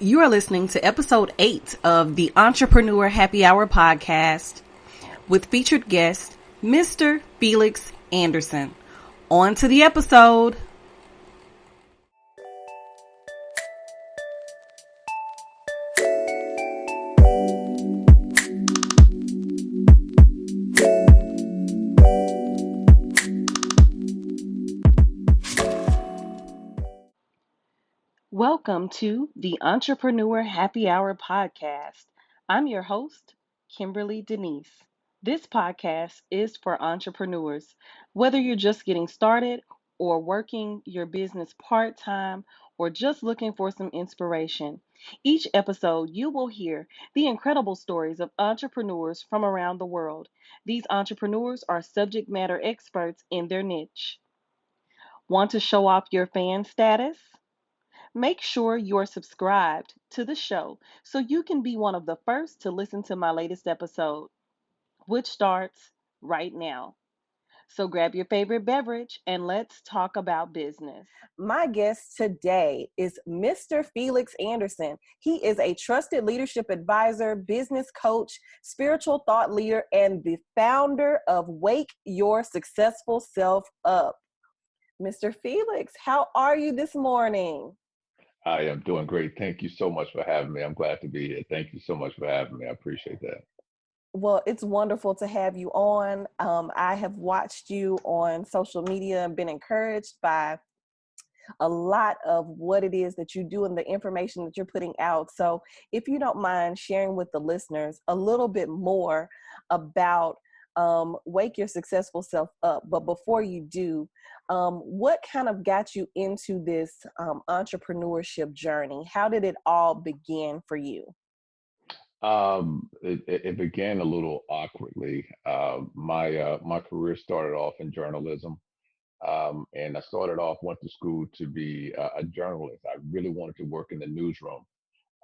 You are listening to episode 8 of the Entrepreneur Happy Hour podcast with featured guest, Mr. Felix Anderson. On to the episode. Welcome to the Entrepreneur Happy Hour podcast. I'm your host, Kimberly Denise. This podcast is for entrepreneurs, whether you're just getting started or working your business part-time or just looking for some inspiration. Each episode, you will hear the incredible stories of entrepreneurs from around the world. These entrepreneurs are subject matter experts in their niche. Want to show off your fan status? Make sure you're subscribed to the show so you can be one of the first to listen to my latest episode, which starts right now. So grab your favorite beverage and let's talk about business. My guest today is Mr. Felix Anderson. He is a trusted leadership advisor, business coach, spiritual thought leader, and the founder of Wake Your Successful Self Up. Mr. Felix, how are you this morning? I am doing great. Thank you so much for having me. I'm glad to be here. Thank you so much for having me. I appreciate that. Well, it's wonderful to have you on. I have watched you on social media and been encouraged by a lot of what it is that you do and the information that you're putting out. So if you don't mind sharing with the listeners a little bit more about Wake Your Successful Self Up. But before you do, what kind of got you into this entrepreneurship journey? How did it all begin for you? It began a little awkwardly. My career started off in journalism, and I started off went to school to be a journalist. I really wanted to work in the newsroom.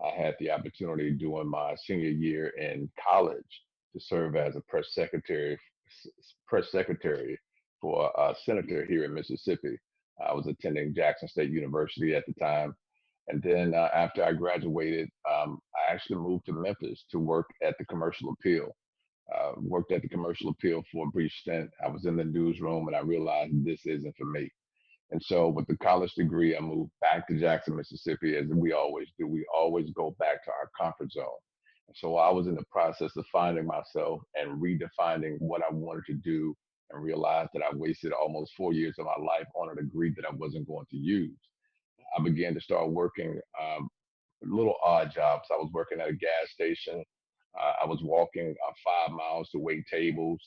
I had the opportunity during my senior year in college to serve as a press secretary for a senator here in Mississippi. I was attending Jackson State University at the time. And then after I graduated, I actually moved to Memphis to work at the Commercial Appeal. Worked at the Commercial Appeal for a brief stint. I was in the newsroom and I realized this isn't for me. And so with the college degree, I moved back to Jackson, Mississippi, as we always do. We always go back to our comfort zone. And so I was in the process of finding myself and redefining what I wanted to do and realized that I wasted almost 4 years of my life on a degree that I wasn't going to use. I began to start working little odd jobs. I was working at a gas station. I was walking 5 miles to wait tables.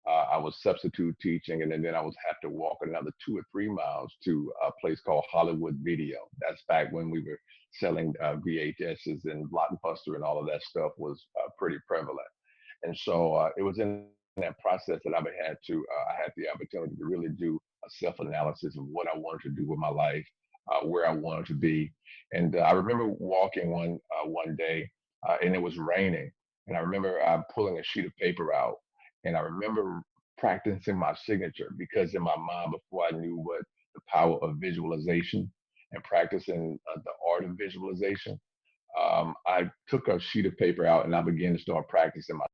I was substitute teaching, and then I was have to walk another 2 or 3 miles to a place called Hollywood Video. That's back when we were selling VHSs and Blockbuster and all of that stuff was pretty prevalent. And so it was in that process that I had the opportunity to really do a self-analysis of what I wanted to do with my life, where I wanted to be. And I remember walking one day, and it was raining. And I remember pulling a sheet of paper out, and I remember practicing my signature because in my mind, before I knew what the power of visualization and practicing the art of visualization, I took a sheet of paper out and I began to start practicing my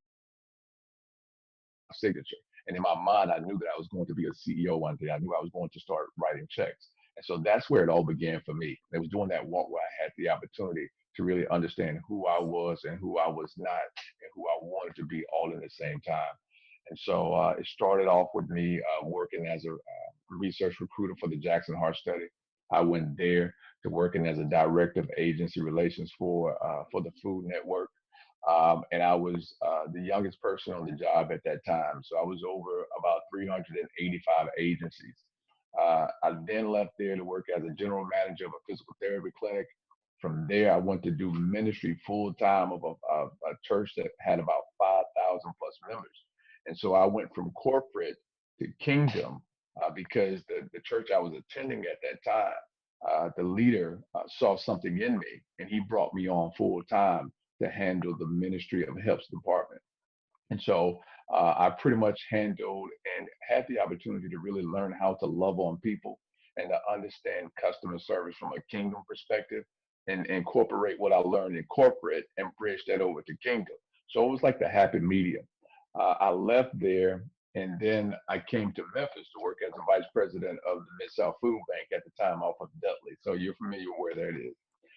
signature. And in my mind, I knew that I was going to be a CEO one day. I knew I was going to start writing checks. And so that's where it all began for me. It was during that walk where I had the opportunity to really understand who I was and who I was not and who I wanted to be all in the same time. And so it started off with me working as a research recruiter for the Jackson Heart Study. I went there to working as a director of agency relations for the Food Network. And I was the youngest person on the job at that time. So I was over about 385 agencies. I then left there to work as a general manager of a physical therapy clinic. From there, I went to do ministry full time of a church that had about 5,000 plus members. And so I went from corporate to kingdom because the church I was attending at that time, the leader saw something in me and he brought me on full time to handle the Ministry of Health's department. And so I pretty much handled and had the opportunity to really learn how to love on people and to understand customer service from a kingdom perspective. and incorporate what I learned in corporate and bridge that over to kingdom. So it was like the happy medium. I left there and then I came to Memphis to work as a vice president of the Mid South Food Bank at the time off of Dudley. So you're familiar with where that is.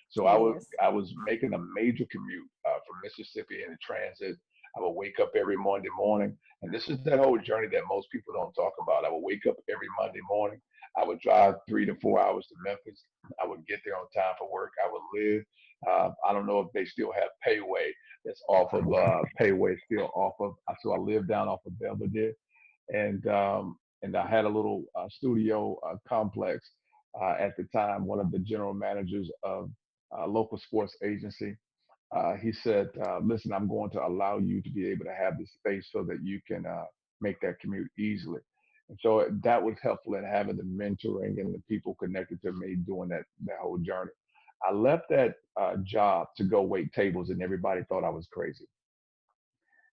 So Yes. I was making a major commute from Mississippi into transit. I would wake up every Monday morning, and this is that whole journey that most people don't talk about. I would wake up every Monday morning. I would drive 3 to 4 hours to Memphis. I would get there on time for work. I would live. I don't know if they still have Payway. That's off of Payway, still off of. So I lived down off of Belvedere, and I had a little studio complex at the time. One of the general managers of a local sports agency, he said, "Listen, I'm going to allow you to be able to have this space so that you can make that commute easily." And so that was helpful in having the mentoring and the people connected to me during that whole journey. I left that job to go wait tables, and everybody thought I was crazy.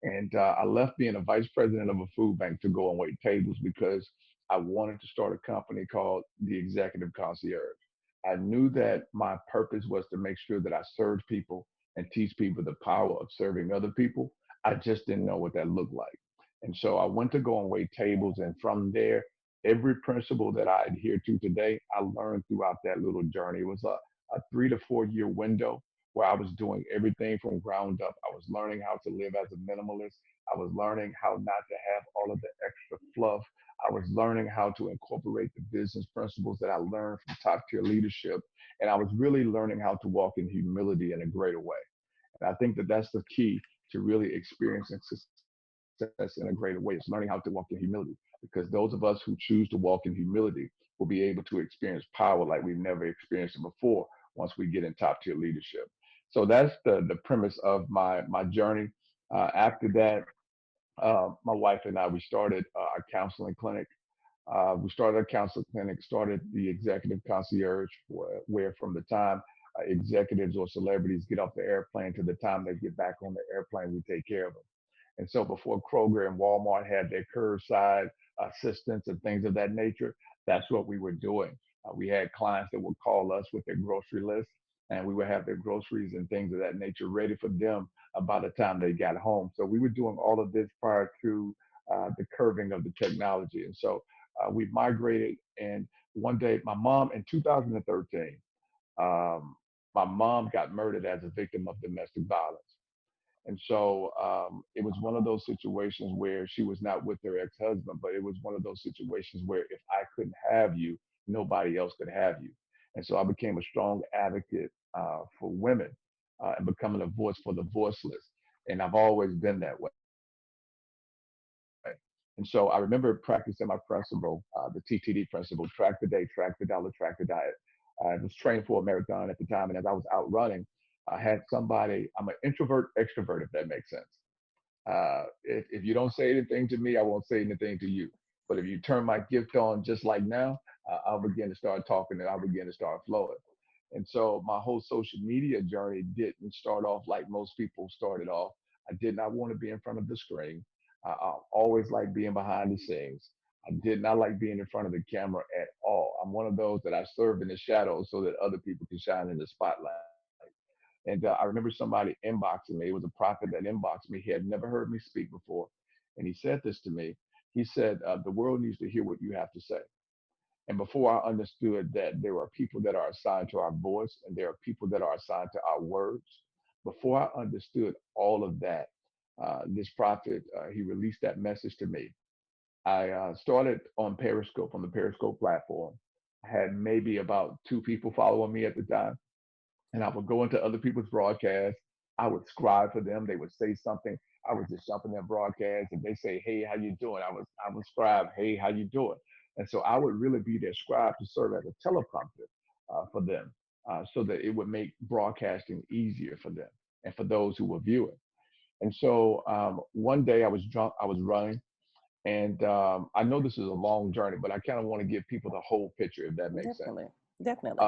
And I left being a vice president of a food bank to go and wait tables because I wanted to start a company called the Executive Concierge. I knew that my purpose was to make sure that I served people and teach people the power of serving other people. I just didn't know what that looked like. And so I went to go and wait tables. And from there, every principle that I adhere to today, I learned throughout that little journey. It was a 3 to 4 year window where I was doing everything from ground up. I was learning how to live as a minimalist. I was learning how not to have all of the extra fluff. I was learning how to incorporate the business principles that I learned from top tier leadership. And I was really learning how to walk in humility in a greater way. And I think that that's the key to really experiencing success in a greater way is learning how to walk in humility. Because those of us who choose to walk in humility will be able to experience power like we've never experienced it before once we get in top tier leadership. So that's the premise of my journey. After that, my wife and I we started a counseling clinic. We started a counseling clinic, started the executive concierge, where from the time executives or celebrities get off the airplane to the time they get back on the airplane, we take care of them. And so before Kroger and Walmart had their curbside assistance and things of that nature, that's what we were doing. We had clients that would call us with their grocery list, and we would have their groceries and things of that nature ready for them by the time they got home. So we were doing all of this prior to the curving of the technology. And so we migrated. And one day, my mom in 2013, um, my mom got murdered as a victim of domestic violence. And so it was one of those situations where she was not with her ex husband, but it was one of those situations where if I couldn't have you, nobody else could have you. And so I became a strong advocate for women and becoming a voice for the voiceless. And I've always been that way. And so I remember practicing my principle, the TTD principle, track the day, track the dollar, track the diet. I was training for a marathon at the time. And as I was out running, I had somebody, I'm an introvert, extrovert, if that makes sense. If you don't say anything to me, I won't say anything to you. But if you turn my gift on just like now, I'll begin to start talking and I'll begin to start flowing. And so my whole social media journey didn't start off like most people started off. I did not want to be in front of the screen. I always like being behind the scenes. I did not like being in front of the camera at all. I'm one of those that I serve in the shadows so that other people can shine in the spotlight. And I remember somebody inboxing me. It was a prophet that inboxed me. He had never heard me speak before. And he said this to me. He said, the world needs to hear what you have to say. And before I understood that there are people that are assigned to our voice and there are people that are assigned to our words, before I understood all of that, this prophet, he released that message to me. I started on Periscope, on the Periscope platform. I had maybe about two people following me at the time, and I would go into other people's broadcasts. I would scribe for them. They would say something. I would just jump in their broadcast and they say, "Hey, how you doing?" I would scribe, "Hey, how you doing?" And so I would really be their scribe to serve as a teleprompter for them, so that it would make broadcasting easier for them and for those who were viewing. And so one day I was drunk. I was running. And I know this is a long journey, but I kind of want to give people the whole picture, if that makes sense. Definitely. Definitely.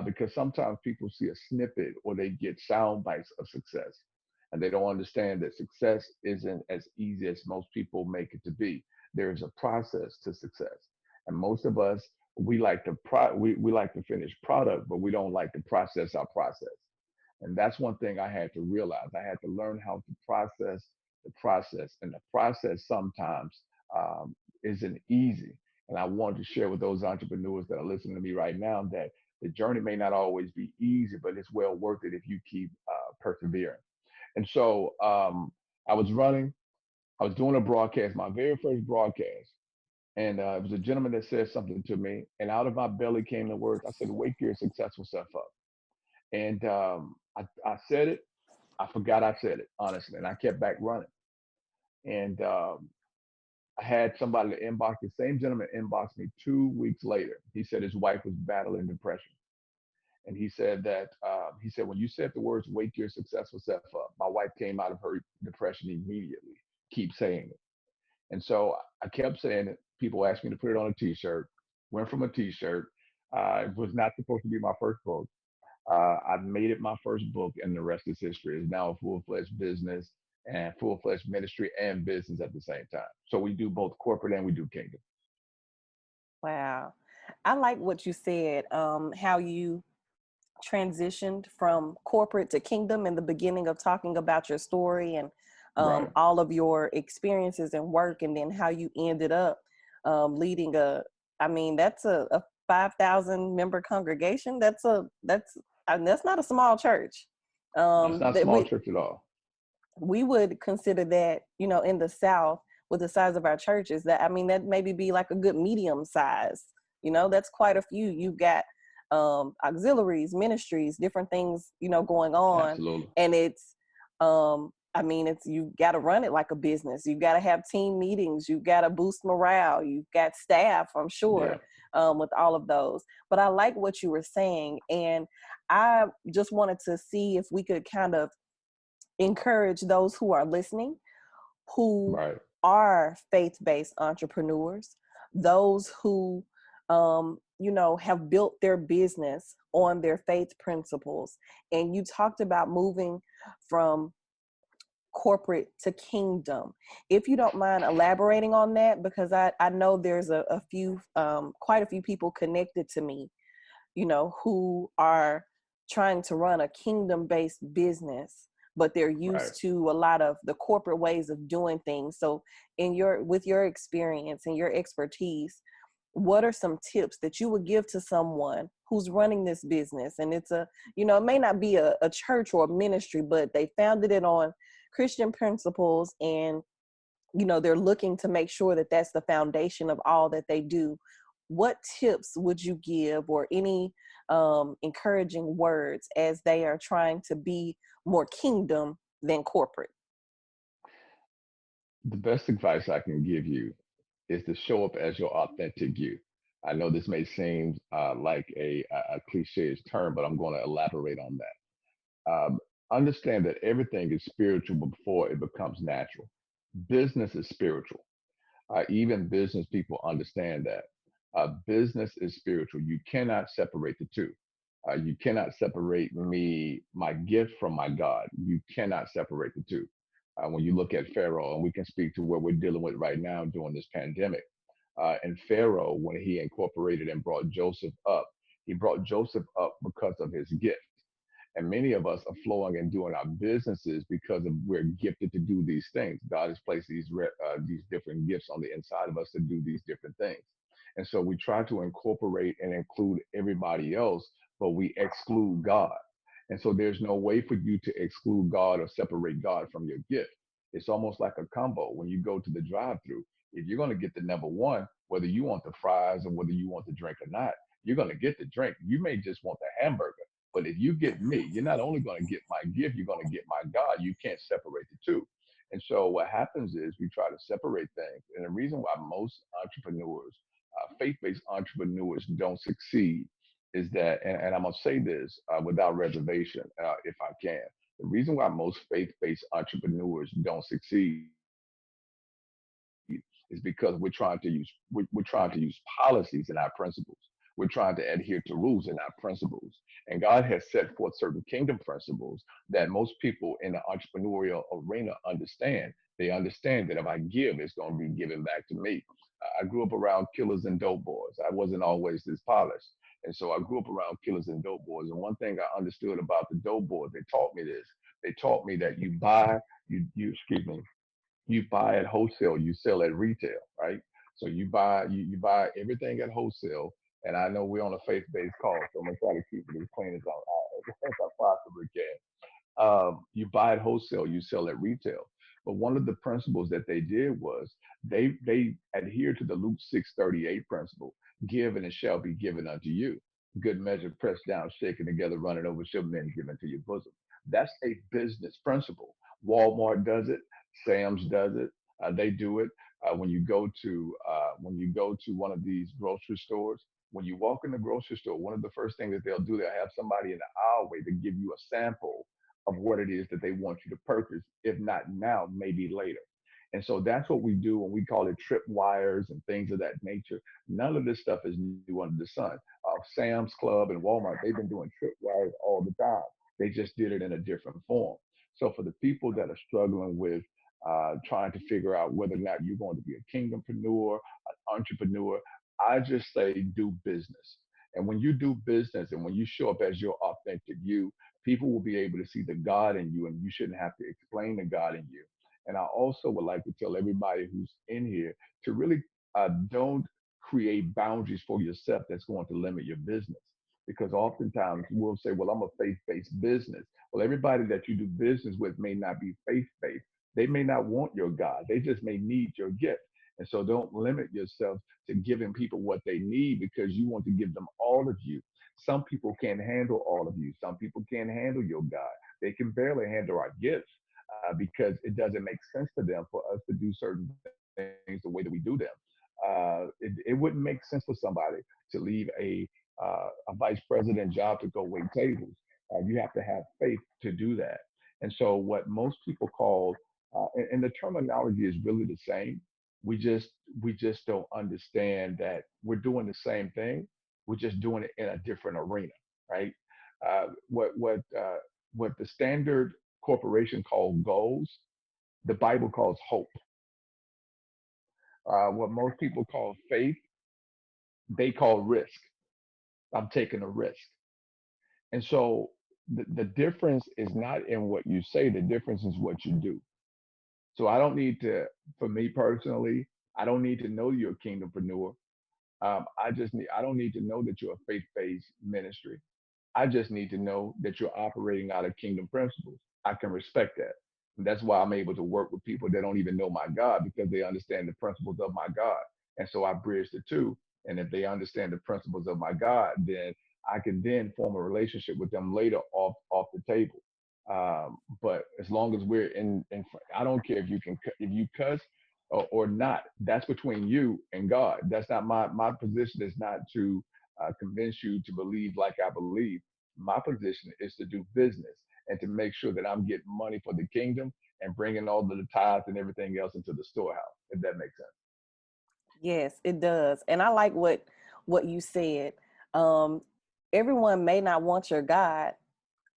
Because sometimes people see a snippet or they get sound bites of success, and they don't understand that success isn't as easy as most people make it to be. There is a process to success, and most of us we like to finish product, but we don't like to process our process. And that's one thing I had to realize. I had to learn how to process the process, and the process sometimes isn't easy. And I wanted to share with those entrepreneurs that are listening to me right now that the journey may not always be easy, but it's well worth it if you keep persevering. And so I was running, I was doing a broadcast, my very first broadcast. And it was a gentleman that said something to me, and out of my belly came the words. I said, "Wake your successful self up." And I said it. I forgot I said it, honestly, and I kept back running. And I had somebody to inbox, the same gentleman inboxed me 2 weeks later. He said his wife was battling depression. And he said that, he said, when you said the words, "wake your successful self up," my wife came out of her depression immediately. Keep saying it. And so I kept saying it. People asked me to put it on a t shirt. Went from a t shirt. It was not supposed to be my first book. I made it my first book, and the rest is history. It's now a full fledged business and full fledged ministry and business at the same time. So we do both corporate and we do kingdom. Wow. I like what you said, how you transitioned from corporate to kingdom in the beginning of talking about your story and Right. all of your experiences and work, and then how you ended up leading I mean, that's a 5,000 member congregation. That's not a small church. That's not That small church at all. we would consider that, in the South with the size of our churches, that, I mean, that maybe be like a good medium size. That's quite a few. You've got auxiliaries, ministries, different things, going on. Absolutely. And it's, I mean, you've got to run it like a business. You've got to have team meetings. You've got to boost morale. You've got staff, I'm Yeah. sure, with all of those. But I like what you were saying. And I just wanted to see if we could kind of encourage those who are listening, who Right. are faith-based entrepreneurs, those who, have built their business on their faith principles. And you talked about moving from corporate to kingdom. If you don't mind elaborating on that, because I know there's a few, quite a few people connected to me, who are trying to run a kingdom-based business, but they're Right. used to a lot of the corporate ways of doing things. So with your experience and your expertise, what are some tips that you would give to someone who's running this business? And it's it may not be a church or a ministry, but they founded it on Christian principles, and they're looking to make sure that that's the foundation of all that they do. What tips would you give, or any encouraging words as they are trying to be more kingdom than corporate? The best advice I can give you is to show up as your authentic you. I know this may seem like a cliche term, but I'm going to elaborate on that. Understand that everything is spiritual before it becomes natural. Business is spiritual. Even business people understand that. Business is spiritual. You cannot separate the two. You cannot separate my gift from my God. You cannot separate the two. When you look at Pharaoh, and we can speak to what we're dealing with right now during this pandemic, and Pharaoh, when he incorporated and brought Joseph up, he brought Joseph up because of his gift. And many of us are flowing and doing our businesses because of we're gifted to do these things. God has placed these different gifts on the inside of us to do these different things. And so we try to incorporate and include everybody else, but we exclude God. And so there's no way for you to exclude God or separate God from your gift. It's almost like a combo when you go to the drive-through. If you're going to get the number one, whether you want the fries or whether you want the drink or not, you're going to get the drink. You may just want the hamburger. But if you get me, you're not only going to get my gift, you're going to get my God. You can't separate the two. And so what happens is we try to separate things. And the reason why most entrepreneurs, faith-based entrepreneurs, don't succeed is that, and I'm going to say this without reservation, if I can. The reason why most faith-based entrepreneurs don't succeed is because we're trying to use policies in our principles. We're trying to adhere to rules in our principles. And God has set forth certain kingdom principles that most people in the entrepreneurial arena understand. They understand that if I give, it's going to be given back to me. I grew up around killers and dope boys. I wasn't always this polished. And so I grew up around killers and dope boys. And one thing I understood about the dope boys, they taught me this. They taught me that excuse me, you buy at wholesale, you sell at retail, right? So you buy everything at wholesale. And I know we're on a faith-based call, so I'm gonna try to keep it as clean as I possibly can. You buy at wholesale, you sell at retail. But one of the principles that they did was they adhered to the Luke 6:38 principle: give and it shall be given unto you. Good measure, pressed down, shaken together, running over, shall men give into your bosom. That's a business principle. Walmart does it, Sam's does it. They do it when you go to one of these grocery stores. When you walk in the grocery store, one of the first things that they'll do, they'll have somebody in the aisleway to give you a sample of what it is that they want you to purchase, if not now, maybe later. And so that's what we do when we call it trip wires and things of that nature. None of this stuff is new under the sun. Sam's Club and Walmart, they've been doing trip wires all the time. They just did it in a different form. So for the people that are struggling with trying to figure out whether or not you're going to be a kingdompreneur, an entrepreneur, I just say do business. And when you do business and when you show up as your authentic you, people will be able to see the God in you, and you shouldn't have to explain the God in you. And I also would like to tell everybody who's in here to really don't create boundaries for yourself that's going to limit your business. Because oftentimes we'll say, well, I'm a faith based business. Well, everybody that you do business with may not be faith based. They may not want your God, they just may need your gift. And so don't limit yourself to giving people what they need because you want to give them all of you. Some people can't handle all of you. Some people can't handle your God. They can barely handle our gifts because it doesn't make sense to them for us to do certain things the way that we do them. It wouldn't make sense for somebody to leave a vice president job to go wait tables. You have to have faith to do that. And so, what most people call, and the terminology is really the same. We just we just don't understand that we're doing the same thing. We're just doing it in a different arena, right? Uh, what what uh, what the standard corporation calls goals, the Bible calls hope. What most people call faith, they call risk. I'm taking a risk. And so the difference is not in what you say, the difference is what you do. So I don't need to, for me personally, I don't need to know you're a kingdompreneur. I don't need to know that you're a faith-based ministry. I just need to know that you're operating out of kingdom principles. I can respect that. And that's why I'm able to work with people that don't even know my God because they understand the principles of my God. And so I bridge the two. And if they understand the principles of my God, then I can then form a relationship with them later off the table. But as long as we're I don't care if if you cuss or not. That's between you and God. That's not my position. Is not to convince you to believe like I believe. My position is to do business and to make sure that I'm getting money for the kingdom and bringing all of the tithes and everything else into the storehouse. If that makes sense. Yes, it does. And I like what you said. Um, Everyone may not want your God,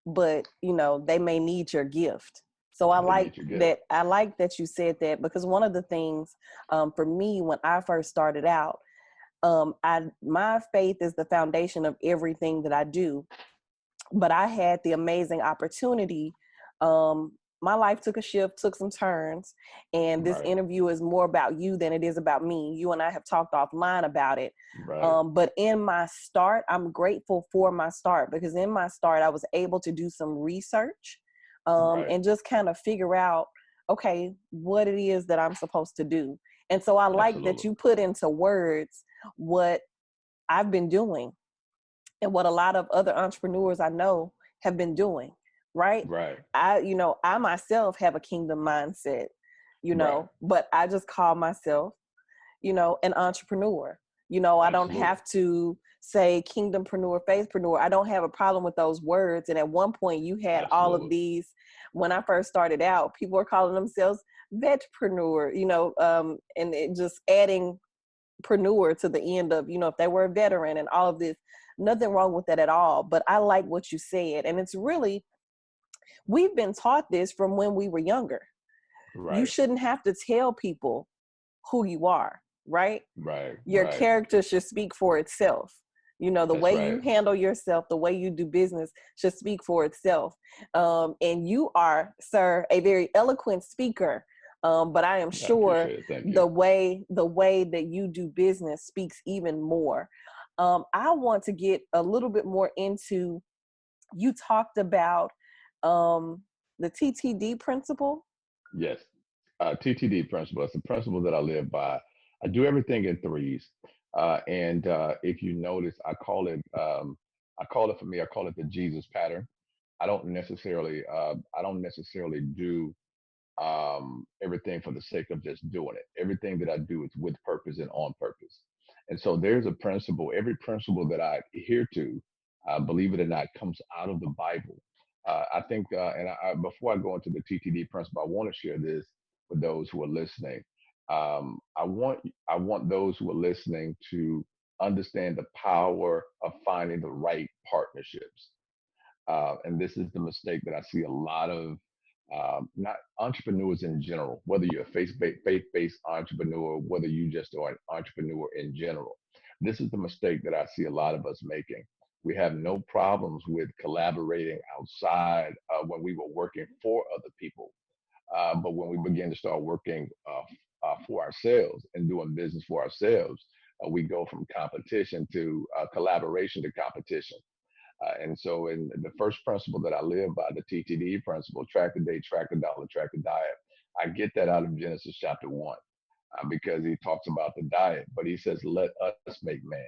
but they may need your gift. So They need your gift. I like that you said that, because one of the things for me when I first started out, my faith is the foundation of everything that I do. But I had the amazing opportunity. My life took a shift, took some turns, and this Right. interview is more about you than it is about me. You and I have talked offline about it. Right. But in my start, I'm grateful for my start, because in my start, I was able to do some research Right. and just kind of figure out, okay, what it is that I'm supposed to do. And so I like that Absolutely. you put into words what I've been doing and what a lot of other entrepreneurs I know have been doing, right? Right. I myself have a kingdom mindset, Right. but I just call myself, an entrepreneur. I don't Absolutely. have to say kingdompreneur, faithpreneur. I don't have a problem with those words. And at one point you had all of Absolutely. these, when I first started out, people were calling themselves vetpreneur, and it just adding preneur to the end of, if they were a veteran and all of this. Nothing wrong with that at all. But I like what you said. And it's really, we've been taught this from when we were younger. You Right. shouldn't have to tell people who you are. right? Right. Your Right. character should speak for itself. You know, the That's way right. you handle yourself, the way you do business should speak for itself. And you are, sir, a very eloquent speaker. But I am I sure appreciate it. Thank you. the way that you do business speaks even more. I want to get a little bit more into, you talked about the TTD principle. Yes. TTD principle. It's a principle that I live by. I do everything in threes. And if you notice, I call it for me, I call it the Jesus pattern. I don't necessarily do everything for the sake of just doing it. Everything that I do is with purpose and on purpose. And so there's a principle, every principle that I adhere to, believe it or not, comes out of the Bible. I think, before I go into the TTD principle, I want to share this with those who are listening. I want those who are listening to understand the power of finding the right partnerships. And this is the mistake that I see a lot of, not entrepreneurs in general, whether you're a faith-based entrepreneur, whether you just are an entrepreneur in general. This is the mistake that I see a lot of us making. We have no problems with collaborating outside when we were working for other people. But when we begin to start working for ourselves and doing business for ourselves, we go from competition to collaboration to competition. And so, in the first principle that I live by, the TTD principle, track the day, track the dollar, track the diet, I get that out of Genesis chapter 1, because he talks about the diet, but he says, let us make man.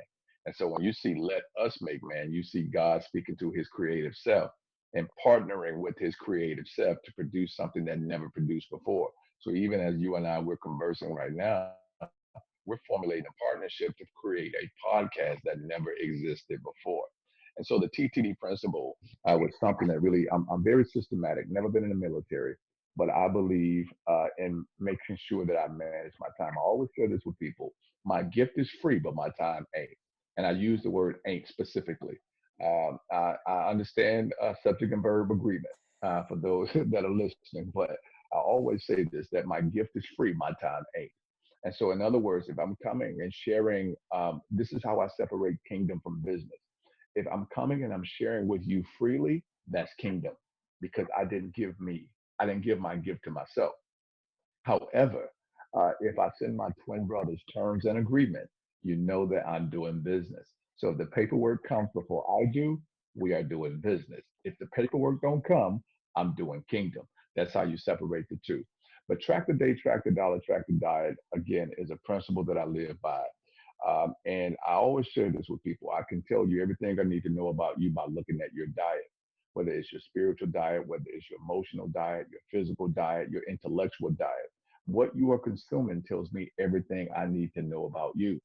And so, when you see let us make man, you see God speaking to his creative self and partnering with his creative self to produce something that never produced before. So, even as you and I, we're conversing right now, we're formulating a partnership to create a podcast that never existed before. And so the TTD principle was something that really, I'm very systematic, never been in the military, but I believe in making sure that I manage my time. I always share this with people. My gift is free, but my time ain't. And I use the word ain't specifically. I understand subject and verb agreement for those that are listening, but I always say this, that my gift is free, my time ain't. And so, in other words, if I'm coming and sharing, this is how I separate kingdom from business. If I'm coming and I'm sharing with you freely, that's kingdom, because I didn't give my gift to myself. However, if I send my twin brothers terms and agreement, you know that I'm doing business. So if the paperwork comes before I do, we are doing business. If the paperwork don't come, I'm doing kingdom. That's how you separate the two. But track the day, track the dollar, track the diet, again, is a principle that I live by. And I always share this with people. I can tell you everything I need to know about you by looking at your diet, whether it's your spiritual diet, whether it's your emotional diet, your physical diet, your intellectual diet. What you are consuming tells me everything I need to know about you.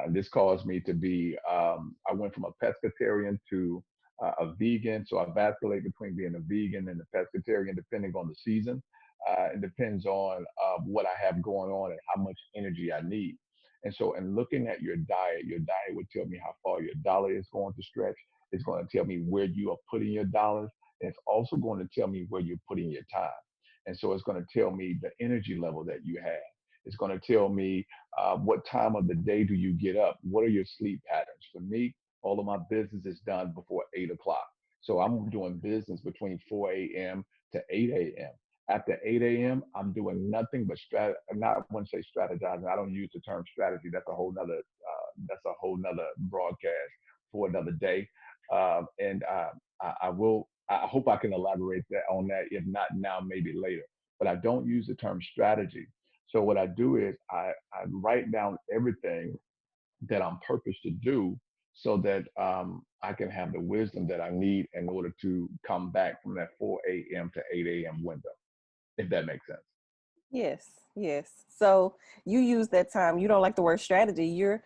This caused me to be, I went from a pescatarian to a vegan. So I vacillate between being a vegan and a pescatarian depending on the season. It depends on what I have going on and how much energy I need. And so, in looking at your diet would tell me how far your dollar is going to stretch. It's going to tell me where you are putting your dollars. And it's also going to tell me where you're putting your time. And so, it's going to tell me the energy level that you have. It's going to tell me what time of the day do you get up? What are your sleep patterns? For me, all of my business is done before 8 o'clock. So I'm doing business between 4 a.m. to 8 a.m. After 8 a.m., I'm doing nothing but not, I wouldn't say strategizing. I don't use the term strategy. That's a whole nother broadcast for another day. And I will. I hope I can elaborate on that. If not now, maybe later. But I don't use the term strategy. So what I do is I write down everything that I'm purposed to do, so that I can have the wisdom that I need in order to come back from that 4 a.m. to 8 a.m. window, if that makes sense. Yes, yes. So you use that time. You don't like the word strategy. You're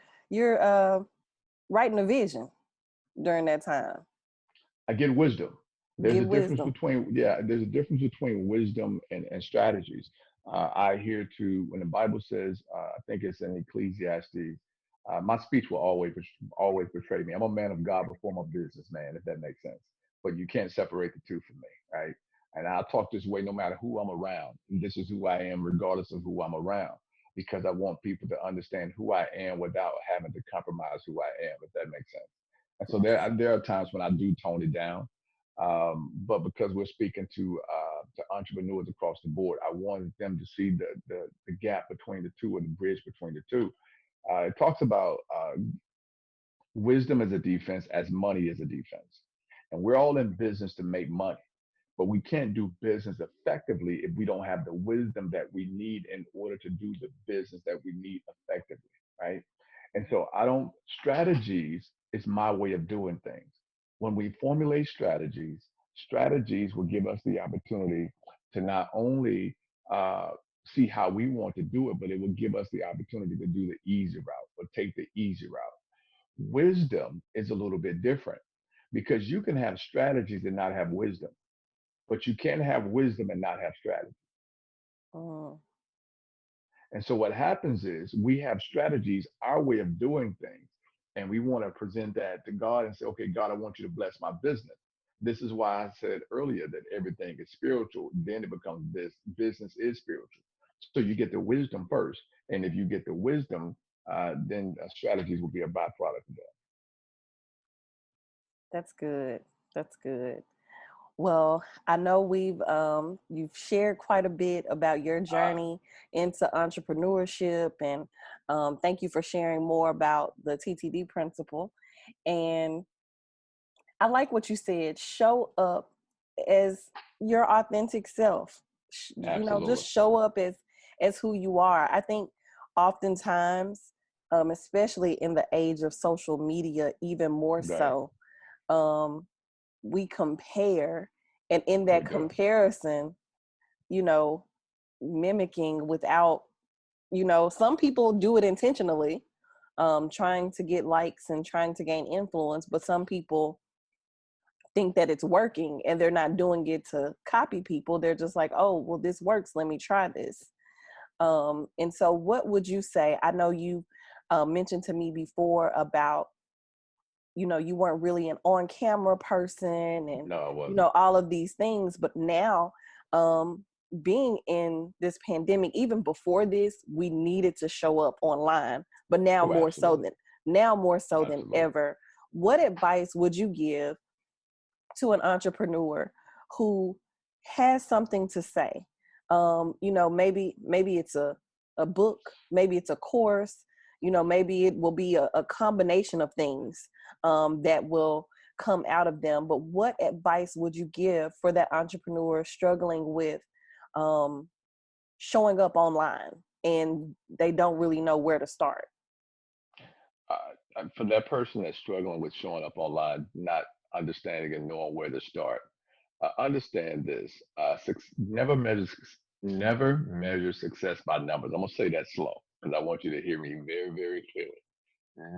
writing a vision during that time. I get wisdom. There's Get a difference wisdom. between, yeah, there's a difference between wisdom and strategies. I hear to when the Bible says, I think it's in Ecclesiastes. My speech will always betray me. I'm a man of God before I'm a businessman, if that makes sense. But you can't separate the two from me, right? And I'll talk this way no matter who I'm around. And this is who I am, regardless of who I'm around. because I want people to understand who I am without having to compromise who I am, if that makes sense. And so there are times when I do tone it down, but because we're speaking to entrepreneurs across the board, I wanted them to see the gap between the two, or the bridge between the two. It talks about wisdom as a defense, as money as a defense, and we're all in business to make money. But we can't do business effectively if we don't have the wisdom that we need in order to do the business that we need effectively, right? And so I don't, strategies is my way of doing things. When we formulate strategies, strategies will give us the opportunity to not only uh, see how we want to do it, but it will give us the opportunity to do the easy route or take the easy route. Wisdom is a little bit different because you can have strategies and not have wisdom, but you can't have wisdom and not have strategy. Mm, And so what happens is we have strategies, our way of doing things, and we want to present that to God and say, okay, God, I want you to bless my business. This is why I said earlier that everything is spiritual. Then it becomes this business is spiritual. So you get the wisdom first. And if you get the wisdom, then strategies will be a byproduct of that's good. That's good. Well, I know you've shared quite a bit about your that. journey into entrepreneurship, and thank you for sharing more about the TTD principle. And I like what you said. Show up as your authentic self. Just Absolutely. show up as who you are. I think oftentimes, especially in the age of social media, even more Right. so, um, we compare, and in We that do. comparison, you know, mimicking without, some people do it intentionally, trying to get likes and trying to gain influence, but some people think that it's working and they're not doing it to copy people. They're just like, oh, well, this works, let me try this. And so what would you say? I know you mentioned to me before about, you weren't really an on camera person, and No, it wasn't. all of these things, but now, um being in this pandemic, even before this, we needed to show up online, but now Oh, more so absolutely. than now more so than Absolutely. ever. What advice would you give to an entrepreneur who has something to say? Maybe it's a book, maybe it's a course, maybe it will be a combination of things that will come out of them. But what advice would you give for that entrepreneur struggling with um, showing up online and they don't really know where to start? For that person that's struggling with showing up online, not understanding and knowing where to start, understand this: never measure success by numbers. I'm gonna say that slow because I want you to hear me very, very clearly.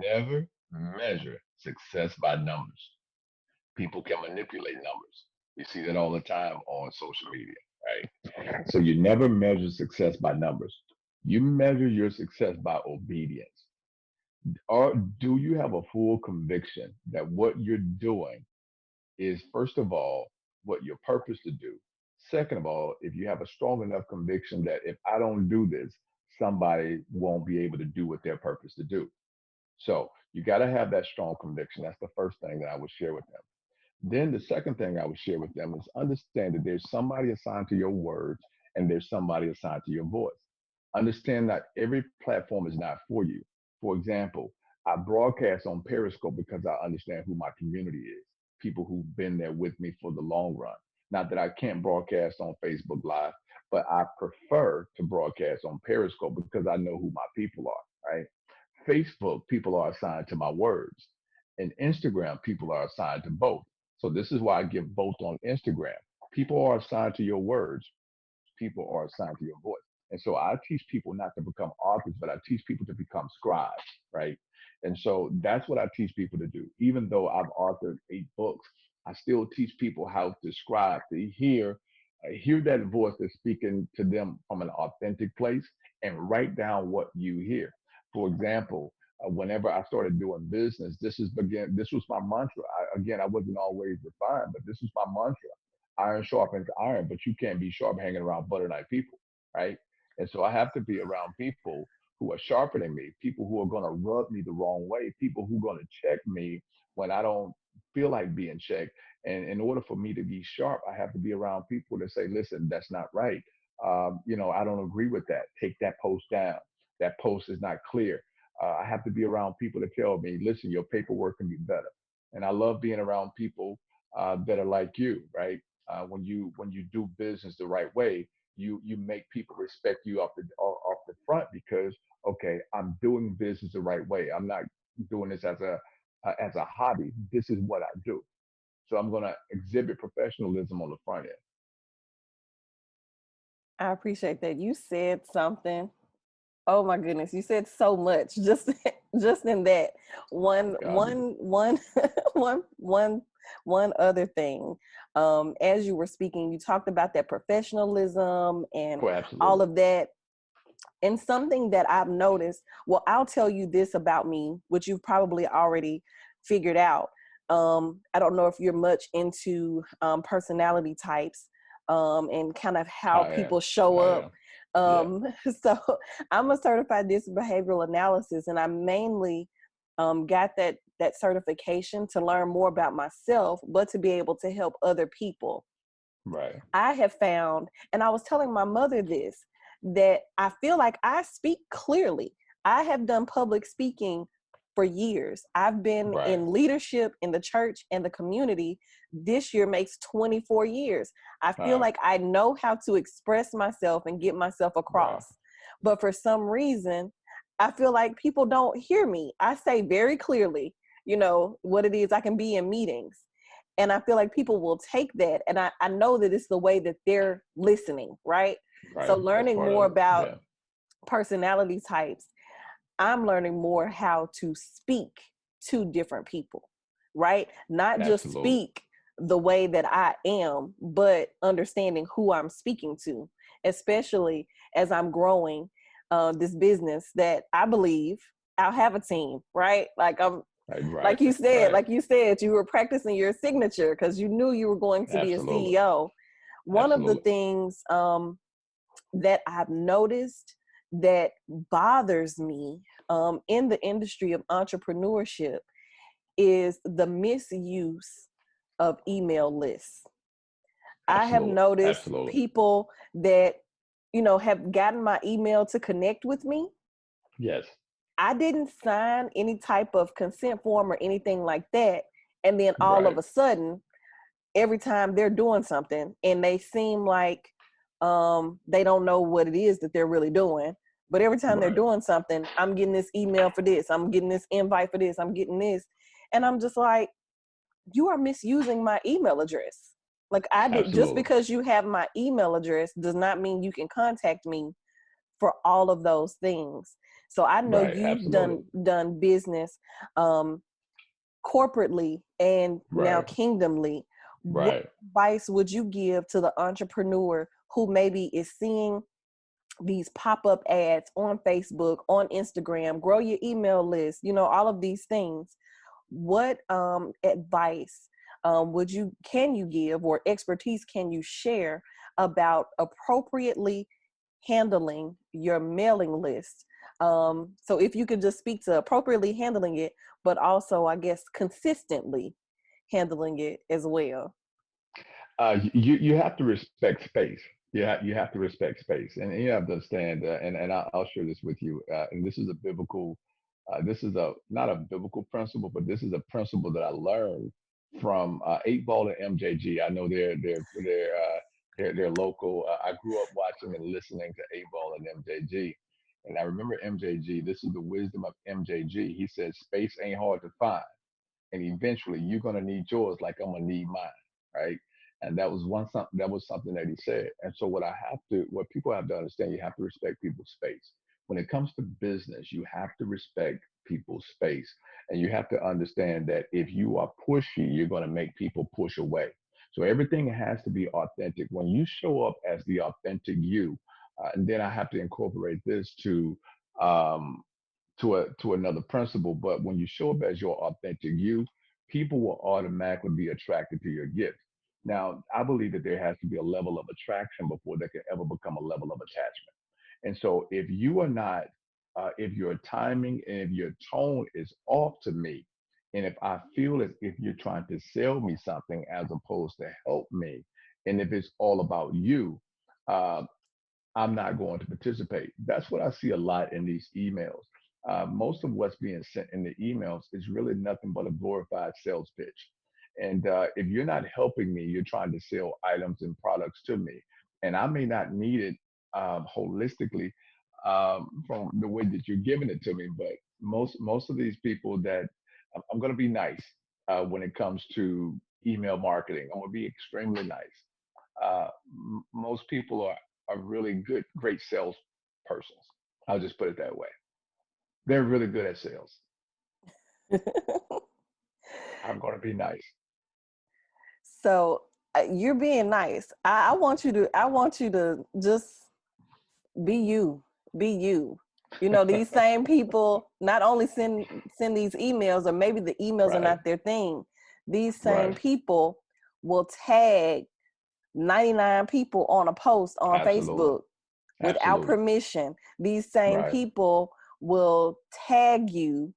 Never measure success by numbers. People can manipulate numbers. You see that all the time on social media, right? So you never measure success by numbers. You measure your success by obedience. Or do you have a full conviction that what you're doing is, first of all, what your purpose to do? Second of all, if you have a strong enough conviction that if I don't do this, somebody won't be able to do what their purpose to do. So you got to have that strong conviction. That's the first thing that I would share with them. Then the second thing I would share with them is understand that there's somebody assigned to your words and there's somebody assigned to your voice. Understand that every platform is not for you. For example, I broadcast on Periscope because I understand who my community is, people who've been there with me for the long run. Not that I can't broadcast on Facebook Live, but I prefer to broadcast on Periscope because I know who my people are, right? Facebook, people are assigned to my words. And Instagram, people are assigned to both. So this is why I give both on Instagram. People are assigned to your words. People are assigned to your voice. And so I teach people not to become authors, but I teach people to become scribes, right? And so that's what I teach people to do. Even though I've authored 8 books, I still teach people how to scribe, to hear that voice that's speaking to them from an authentic place and write down what you hear. For example, whenever I started doing business, this was my mantra. I wasn't always refined, but this was my mantra: iron sharpens iron, but you can't be sharp hanging around butter knife people, right? And so I have to be around people who are sharper than me, people who are going to rub me the wrong way, people who are going to check me when I don't feel like being checked. And in order for me to be sharp, I have to be around people that say, listen, that's not right. I don't agree with that. Take that post down. That post is not clear. I have to be around people that tell me, listen, your paperwork can be better. And I love being around people that are like you, right? When you do business the right way, you make people respect you off the front because okay, I'm doing business the right way. I'm not doing this as a hobby. This is what I do. So I'm going to exhibit professionalism on the front end. I appreciate that. You said something. Oh my goodness, you said so much just just in that one God, one one one one one other thing. As you were speaking, you talked about that professionalism and oh, all absolutely. of that. And something that I've noticed, well, I'll tell you this about me, which you've probably already figured out. I don't know if you're much into personality types and kind of how I am. people show I up. am. Yeah. Um, so I'm a certified disc behavioral analysis, and I mainly got that certification to learn more about myself, but to be able to help other people. Right. I have found, and I was telling my mother this, that I feel like I speak clearly. I have done public speaking for years. I've been Right. in leadership in the church and the community. This year makes 24 years. I feel Wow. like I know how to express myself and get myself Right. across. But for some reason, I feel like people don't hear me. I say very clearly, what it is I can be in meetings. And I feel like people will take that. And I know that it's the way that they're listening, right? So Right. That's learning part more of it. about Yeah. personality types, I'm learning more how to speak to different people, right? Not just Absolutely. speak the way that I am, but understanding who I'm speaking to, especially as I'm growing this business that I believe I'll have a team, right? Right. Right. Right. like you said, you were practicing your signature because you knew you were going to be a Absolutely. CEO. One of the Absolutely. things that I've noticed that bothers me in the industry of entrepreneurship is the misuse of email lists. I have Absolutely. noticed Absolutely. people that, have gotten my email to connect with me. Yes. I didn't sign any type of consent form or anything like that. And then all of Right. a sudden, every time they're doing something and they seem like they don't know what it is that they're really doing. But every time they're Right. doing something, I'm getting this email for this, I'm getting this invite for this, I'm getting this. And I'm just like, you are misusing my email address. Like I did, just Absolutely. because you have my email address does not mean you can contact me for all of those things. So I know Right. you've Absolutely. done business um, corporately and now Right. kingdomly. What Right. advice would you give to the entrepreneur who maybe is seeing these pop-up ads on Facebook, on Instagram, grow your email list, all of these things? What advice can you give, or expertise can you share about appropriately handling your mailing list? So if you could just speak to appropriately handling it, but also, I guess, consistently handling it as well. You have to respect space. You have to respect space, and you have to understand. And I'll share this with you. And this is a biblical. This is a not a biblical principle, but this is a principle that I learned from Eight Ball and MJG. I know they're local. I grew up watching and listening to Eight Ball and MJG, and I remember MJG. This is the wisdom of MJG. He said, "Space ain't hard to find." And eventually you're gonna need yours like I'm gonna need mine, right? And that was something that he said. And so what people have to understand, you have to respect people's space. When it comes to business, you have to respect people's space. And you have to understand that if you are pushy, you're gonna make people push away. So everything has to be authentic. When you show up as the authentic you, and then I have to incorporate this um, to another principle. But when you show up as your authentic you, people will automatically be attracted to your gift. Now, I believe that there has to be a level of attraction before there can ever become a level of attachment. And so if you are not, if your timing and if your tone is off to me, and if I feel as if you're trying to sell me something as opposed to help me, and if it's all about you, uh, I'm not going to participate. That's what I see a lot in these emails. Most of what's being sent in the emails is really nothing but a glorified sales pitch. And if you're not helping me, you're trying to sell items and products to me. And I may not need it holistically from the way that you're giving it to me, but most of these people that I'm going to be nice when it comes to email marketing. I'm going to be extremely nice. Most people are really good, great sales persons. I'll just put it that way. They're really good at sales. I'm going to be nice. So you're being nice. I want you to. I want you to just be you. Be you. You know, these same people not only send these emails, or maybe the emails are Right, not their thing. These same right. people will tag 99 people on a post on Absolutely, Facebook without absolutely. permission. These same Right, people will tag you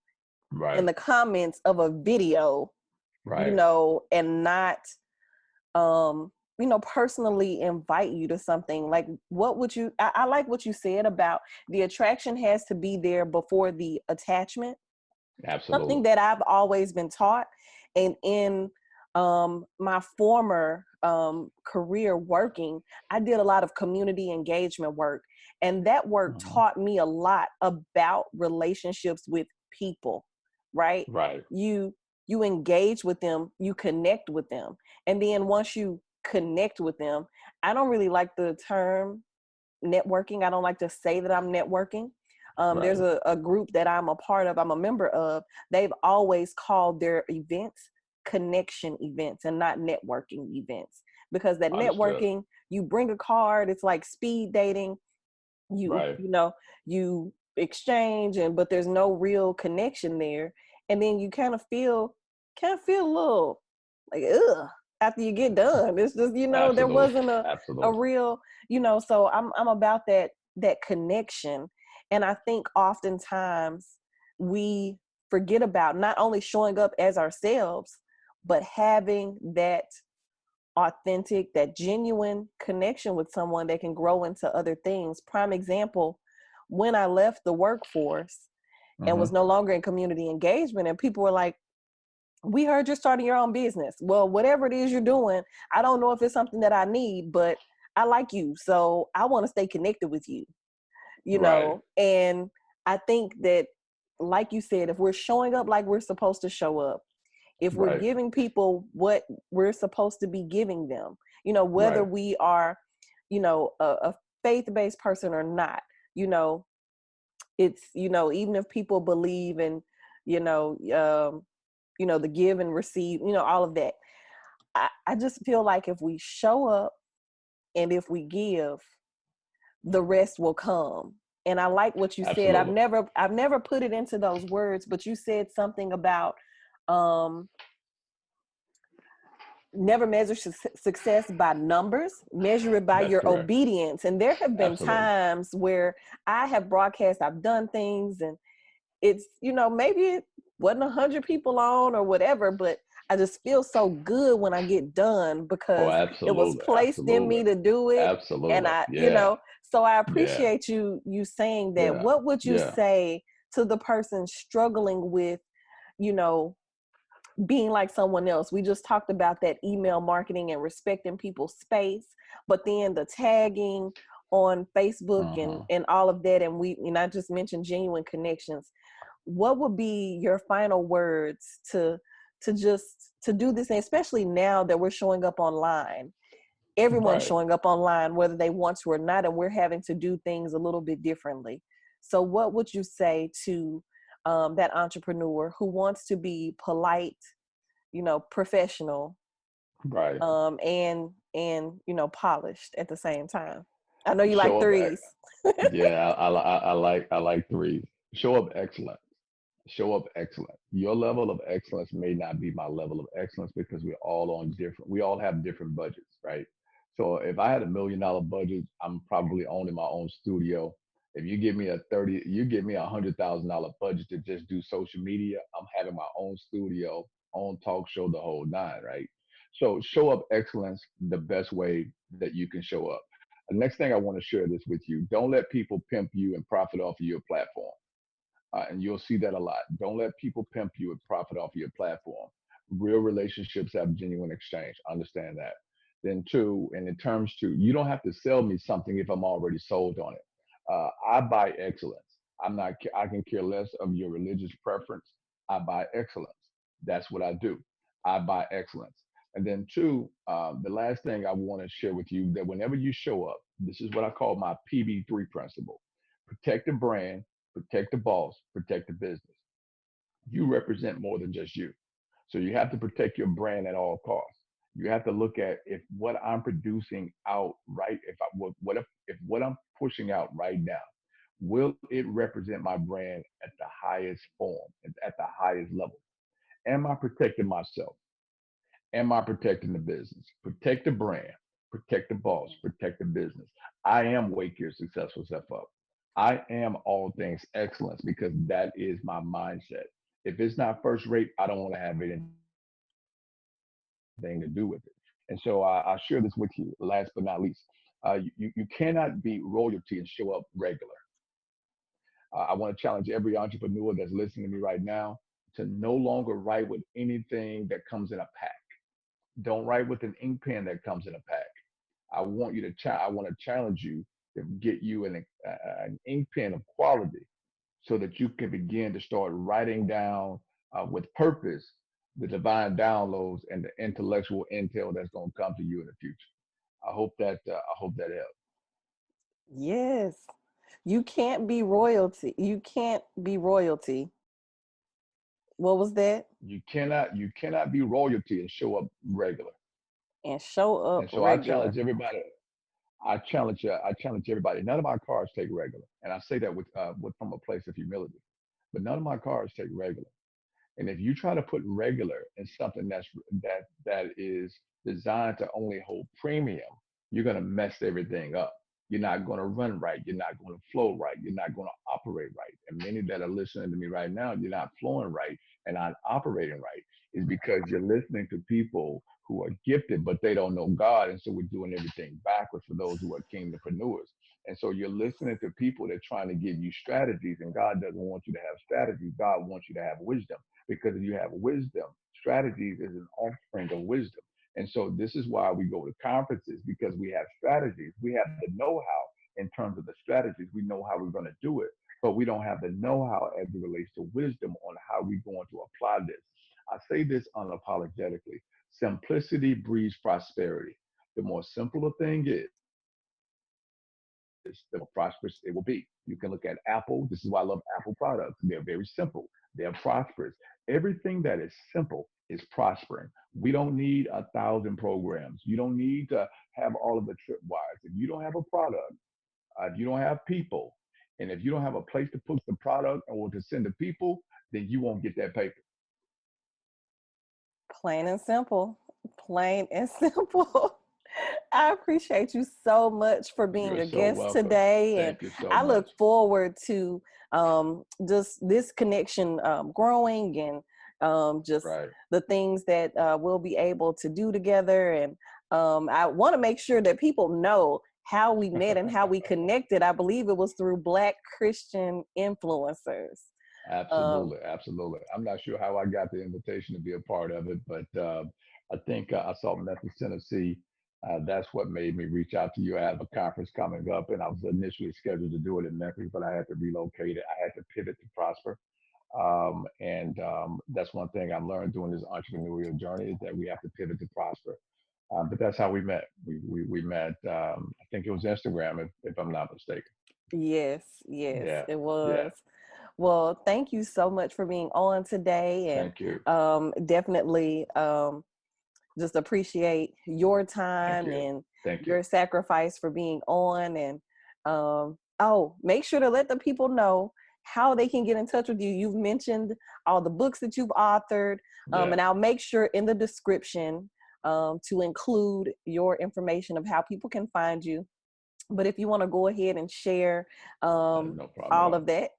in right, the comments of a video, you right. know, and not personally invite you to something. Like, what would you, I like what you said about the attraction has to be there before the attachment. Something Absolutely. that I've always been taught. And in my former career working, I did a lot of community engagement work. And that work Mhm. taught me a lot about relationships with people, right? Right. You you engage with them, you connect with them. And then once you connect with them, I don't really like the term networking. I don't like to say that I'm networking. There's Right. a group that I'm a part of, I'm a member of. They've always called their events connection events and not networking events, because that Understood. networking, you bring a card, it's like speed dating. you Right. you know you exchange, and but there's no real connection there. And then you kind of feel a little like, ugh, after you get done. It's just, there Absolutely. wasn't a Absolutely. real, so I'm about that connection. And I think oftentimes we forget about not only showing up as ourselves, but having that authentic, that genuine connection with someone that can grow into other things. Prime example, when I left the workforce and was Hmm. no longer in community engagement, and people were like, we heard you're starting your own business. Well, whatever it is you're doing, I don't know if it's something that I need, but I like you. So I want to stay connected with you, Right. And I think that, like you said, if we're showing up like we're supposed to show up, if we're Right. giving people what we're supposed to be giving them, whether Right. we are, a faith-based person or not, you know, it's, even if people believe in, you know, the give and receive, all of that. I just feel like if we show up and if we give, the rest will come. And I like what you said. I've Absolutely. never I've never put it into those words, but you said something about um never measure success by numbers, measure it by That's your correct. obedience. And there have been Absolutely. times where I have broadcast, I've done things, and it's, maybe it wasn't 100 people on or whatever, but I just feel so good when I get done Oh, because it was absolutely. placed in Absolutely. me to do it. And Absolutely. I, Yeah. so I Yeah. appreciate you saying that. Yeah. What would you Yeah. say to the person struggling with, you know, being like someone else? We just talked about that email marketing and respecting people's space, but then the tagging on Facebook and Hmm. all of that, and I just mentioned genuine connections. What would be your final words to do this, and especially now that we're showing up online? Everyone's Right. showing up online whether they want to or not, and we're having to do things a little bit differently. So what would you say to that entrepreneur who wants to be polite, professional, Right. and polished at the same time? I know you like Show up. threes. Yeah. I like threes. Show up excellent. Show up excellent. Your level of excellence may not be my level of excellence because we all have different budgets, right? So if I had $1 million budget, I'm probably owning my own studio. If you give me a 30, you give me $100,000 budget to just do social media, I'm having my own studio, own talk show, the whole nine, right? So show up excellence the best way that you can show up. The next thing I want to share this with you. Don't let people pimp you and profit off of your platform. And you'll see that a lot. Don't let people pimp you and profit off of your platform. Real relationships have genuine exchange. Understand that. Then two, and in terms two, you don't have to sell me something if I'm already sold on it. I buy excellence. I'm not. I can care less of your religious preference. I buy excellence. That's what I do. I buy excellence. And then two, the last thing I want to share with you that whenever you show up, this is what I call my PB3 principle: protect the brand, protect the boss, protect the business. You represent more than just you. So you have to protect your brand at all costs. You have to look at if what I'm producing out right, if I if what I'm pushing out right now, will it represent my brand at the highest form, at the highest level? Am I protecting myself? Am I protecting the business? Protect the brand, protect the boss, protect the business. I am wake your successful self up. I am all things excellence because that is my mindset. If it's not first rate, I don't want to have anything to do with it. And so I share this with you. Last but not least, you cannot be royalty and show up regular. I want to challenge every entrepreneur that's listening to me right now to no longer write with anything that comes in a pack. Don't write with an ink pen that comes in a pack. I want to challenge you to get you an ink pen of quality so that you can begin to start writing down with purpose the divine downloads and the intellectual intel that's going to come to you in the future. I hope that helps. Yes. You can't be royalty. You can't be royalty. What was that? You cannot be royalty and show up regular. And show up And so I regular. challenge everybody. I challenge everybody. None of my cars take regular, and I say that with from a place of humility. But none of my cars take regular. And if you try to put regular in something that is designed to only hold premium, you're going to mess everything up. You're not going to run right. You're not going to flow right. You're not going to operate right. And many that are listening to me right now, you're not flowing right and not operating right is because you're listening to people who are gifted, but they don't know God. And so we're doing everything backwards for those who are kingdompreneurs. And so you're listening to people that are trying to give you strategies, and God doesn't want you to have strategies. God wants you to have wisdom because if you have wisdom, strategies is an offspring of wisdom. And so this is why we go to conferences because we have strategies. We have the know-how in terms of the strategies. We know how we're going to do it, but we don't have the know-how as it relates to wisdom on how we're going to apply this. I say this unapologetically. Simplicity breeds prosperity. The more simple a thing is, the more prosperous it will be. You can look at Apple. This is why I love Apple products. They're very simple. They're prosperous. Everything that is simple is prospering. We don't need 1,000 programs. You don't need to have all of the tripwires. If you don't have a product, if you don't have people, and if you don't have a place to put the product or to send the people, then you won't get that paper. Plain and simple. Plain and simple. I appreciate you so much for being You're a so guest welcome. today. And Thank you so I look much. forward to just this connection growing and just Right. the things that we'll be able to do together. And I want to make sure that people know how we met and how we connected. I believe it was through Black Christian influencers. Um, Absolutely, absolutely. I'm not sure how I got the invitation to be a part of it, but I think I saw Memphis, Tennessee. That's what made me reach out to you. I have a conference coming up, and I was initially scheduled to do it in Memphis, but I had to relocate it. I had to pivot to prosper. And that's one thing I've learned during this entrepreneurial journey is that we have to pivot to prosper. But that's how we met. We met, I think it was Instagram, if I'm not mistaken. yes, yes, Yeah, it yeah. was. Well, thank you so much for being on today, and Thank you. definitely just appreciate your Thank time you. and Thank you. your sacrifice for being on. And oh, make sure to let the people know how they can get in touch with you. You've mentioned all the books that you've authored, Yeah. and I'll make sure in the description to include your information of how people can find you. But if you want to go ahead and share No problem at all all. of that,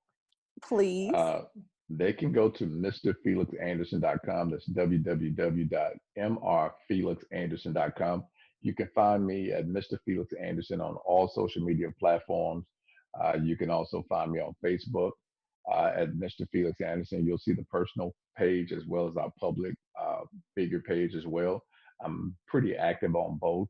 please. Uh, they can go to mrfelixanderson.com. That's www.mrfelixanderson.com. You can find me at Mr. Felix Anderson on all social media platforms. You can also find me on Facebook at Mr. Felix Anderson. You'll see the personal page as well as our public figure page as well. I'm pretty active on both.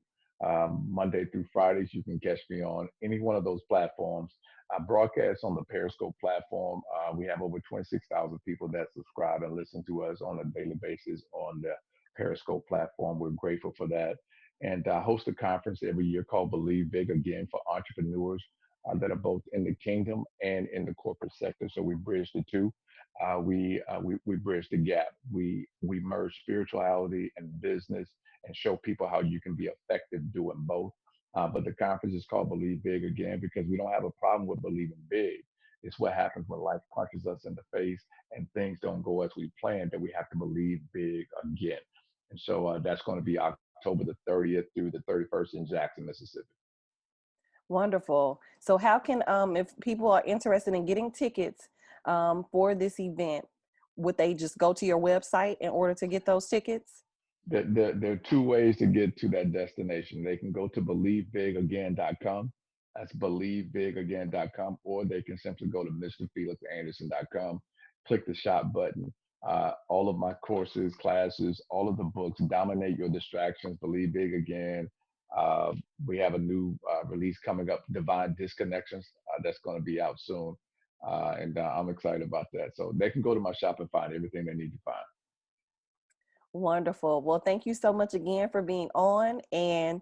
Monday through Fridays, you can catch me on any one of those platforms. I broadcast on the Periscope platform. We have over 26,000 people that subscribe and listen to us on a daily basis on the Periscope platform. We're grateful for that. And I host a conference every year called Believe Big Again for entrepreneurs that are both in the kingdom and in the corporate sector. So we bridge the two. We bridge the gap. We merge spirituality and business and show people how you can be effective doing both. But the conference is called Believe Big Again because we don't have a problem with believing big. It's what happens when life punches us in the face and things don't go as we planned that we have to believe big again. And so that's going to be October the 30th through the 31st in Jackson, Mississippi. Wonderful. So how can if people are interested in getting tickets for this event, would they just go to your website in order to get those tickets? There are two ways to get to that destination. They can go to believebigagain.com. That's believebigagain.com, or they can simply go to mrfelixanderson.com, click the shop button. All of my courses, classes, all of the books, Dominate Your Distractions, Believe Big Again. Uh, we have a new release coming up, Divine Disconnections, that's going to be out soon. And I'm excited about that. So they can go to my shop and find everything they need to find. Wonderful. Well, thank you so much again for being on. And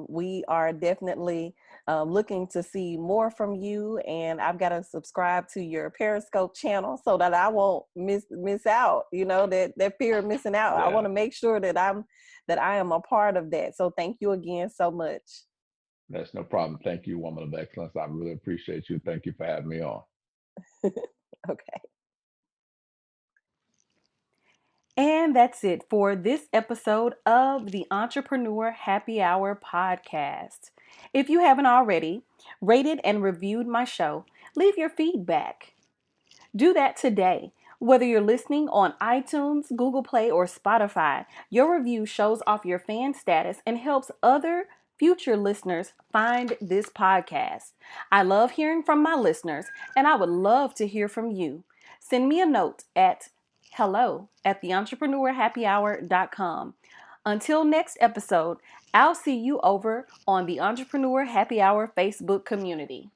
we are definitely looking to see more from you. And I've got to subscribe to your Periscope channel so that I won't miss out. You know, that fear of missing out. I Yeah. want to make sure that I am a part of that. So thank you again so much. That's no problem. Thank you, woman of excellence. I really appreciate you. Thank you for having me on. Okay. And that's it for this episode of the Entrepreneur Happy Hour podcast. If you haven't already rated and reviewed my show, leave your feedback. Do that today. Whether you're listening on iTunes, Google Play, or Spotify, your review shows off your fan status and helps other future listeners find this podcast. I love hearing from my listeners, and I would love to hear from you. Send me a note at hello@theentrepreneur.happyhour.com. Until next episode, I'll see you over on the Entrepreneur Happy Hour Facebook community.